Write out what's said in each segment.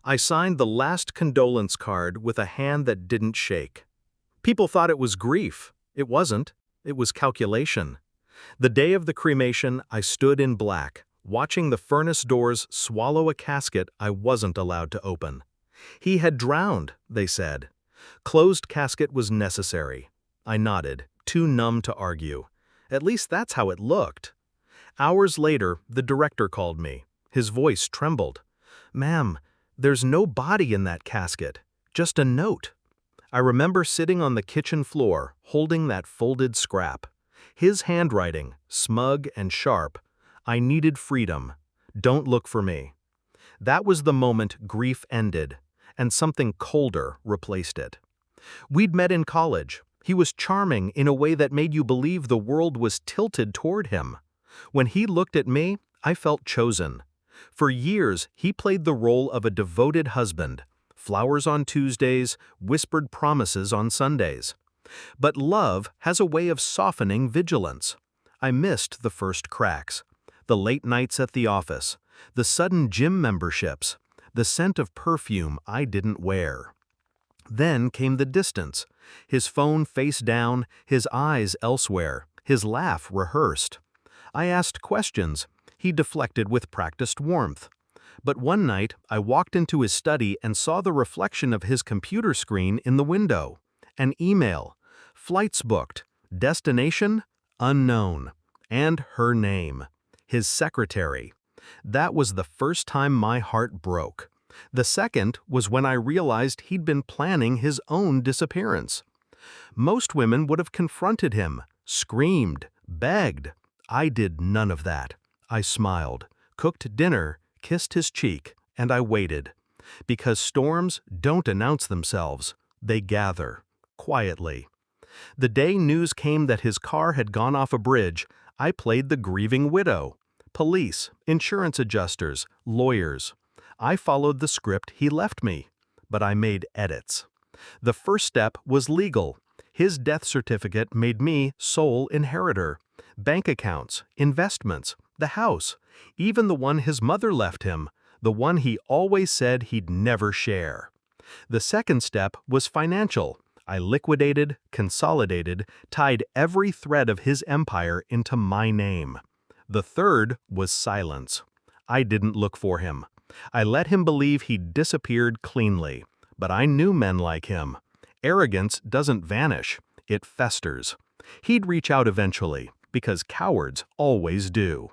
I signed the last condolence card with a hand that didn't shake. People thought it was grief. It wasn't. It was calculation. The day of the cremation, I stood in black, watching the furnace doors swallow a casket I wasn't allowed to open. He had drowned, they said. Closed casket was necessary. I nodded, too numb to argue. At least that's how it looked. Hours later, the director called me. His voice trembled. "Ma'am, there's no body in that casket, just a note." I remember sitting on the kitchen floor, holding that folded scrap. His handwriting, smug and sharp. "I needed freedom. Don't look for me." That was the moment grief ended, and something colder replaced it. We'd met in college. He was charming in a way that made you believe the world was tilted toward him. When he looked at me, I felt chosen. For years, he played the role of a devoted husband. Flowers on Tuesdays, whispered promises on Sundays. But love has a way of softening vigilance. I missed the first cracks. The late nights at the office. The sudden gym memberships. The scent of perfume I didn't wear. Then came the distance. His phone face down, his eyes elsewhere, his laugh rehearsed. I asked questions. He deflected with practiced warmth. But one night, I walked into his study and saw the reflection of his computer screen in the window. An email. Flights booked. Destination? Unknown. And her name. His secretary. That was the first time my heart broke. The second was when I realized he'd been planning his own disappearance. Most women would have confronted him, screamed, begged. I did none of that. I smiled, cooked dinner, kissed his cheek, and I waited. Because storms don't announce themselves, they gather, quietly. The day news came that his car had gone off a bridge, I played the grieving widow. Police, insurance adjusters, lawyers. I followed the script he left me, but I made edits. The first step was legal. His death certificate made me sole inheritor. Bank accounts, investments, the house, even the one his mother left him, the one he always said he'd never share. The second step was financial. I liquidated, consolidated, tied every thread of his empire into my name. The third was silence. I didn't look for him. I let him believe he'd disappeared cleanly. But I knew men like him. Arrogance doesn't vanish, it festers. He'd reach out eventually, because cowards always do.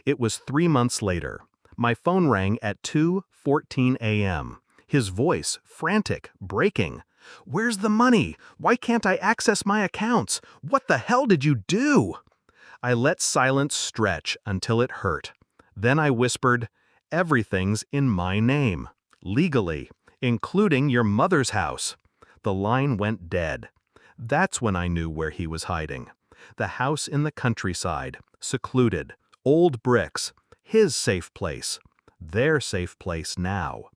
It was 3 months later. My phone rang at 2:14 a.m. His voice, frantic, breaking. "Where's the money? Why can't I access my accounts? What the hell did you do?" I let silence stretch until it hurt. Then I whispered, "Everything's in my name, legally, including your mother's house." The line went dead. That's when I knew where he was hiding. The house in the countryside, secluded, old bricks, his safe place, their safe place now.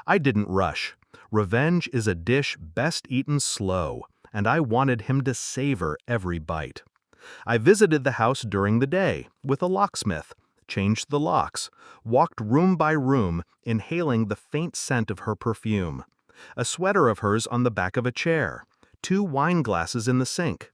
I didn't rush. Revenge is a dish best eaten slow, and I wanted him to savor every bite. I visited the house during the day with a locksmith, changed the locks, walked room by room, inhaling the faint scent of her perfume. A sweater of hers on the back of a chair, 2 wine glasses in the sink.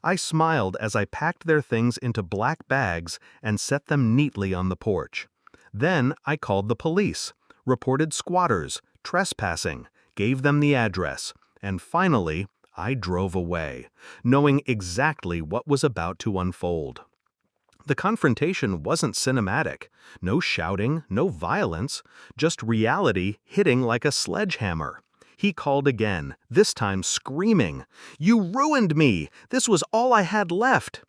I smiled as I packed their things into black bags and set them neatly on the porch. Then I called the police, reported squatters, trespassing, gave them the address, and finally, I drove away, knowing exactly what was about to unfold. The confrontation wasn't cinematic. No shouting, no violence, just reality hitting like a sledgehammer. He called again, this time screaming, "You ruined me! This was all I had left!"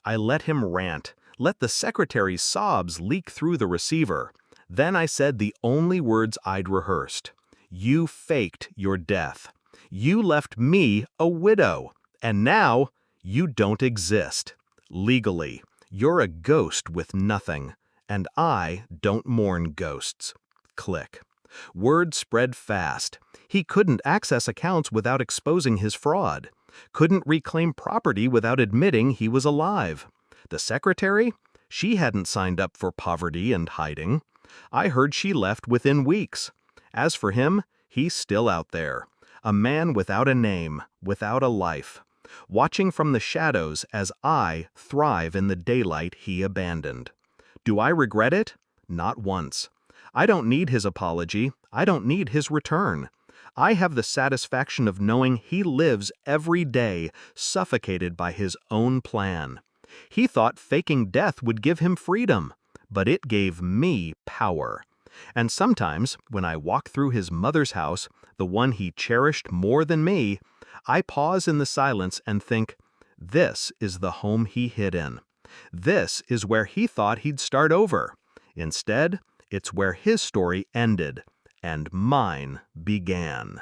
I let him rant, let the secretary's sobs leak through the receiver. Then I said the only words I'd rehearsed. "You faked your death. You left me a widow. And now, you don't exist. Legally, you're a ghost with nothing. And I don't mourn ghosts." Click. Word spread fast. He couldn't access accounts without exposing his fraud. Couldn't reclaim property without admitting he was alive. The secretary? She hadn't signed up for poverty and hiding. I heard she left within weeks. As for him, he's still out there, a man without a name, without a life, watching from the shadows as I thrive in the daylight he abandoned. Do I regret it? Not once. I don't need his apology. I don't need his return. I have the satisfaction of knowing he lives every day suffocated by his own plan. He thought faking death would give him freedom, but it gave me power. And sometimes, when I walk through his mother's house, the one he cherished more than me, I pause in the silence and think, this is the home he hid in. This is where he thought he'd start over. Instead, it's where his story ended and mine began.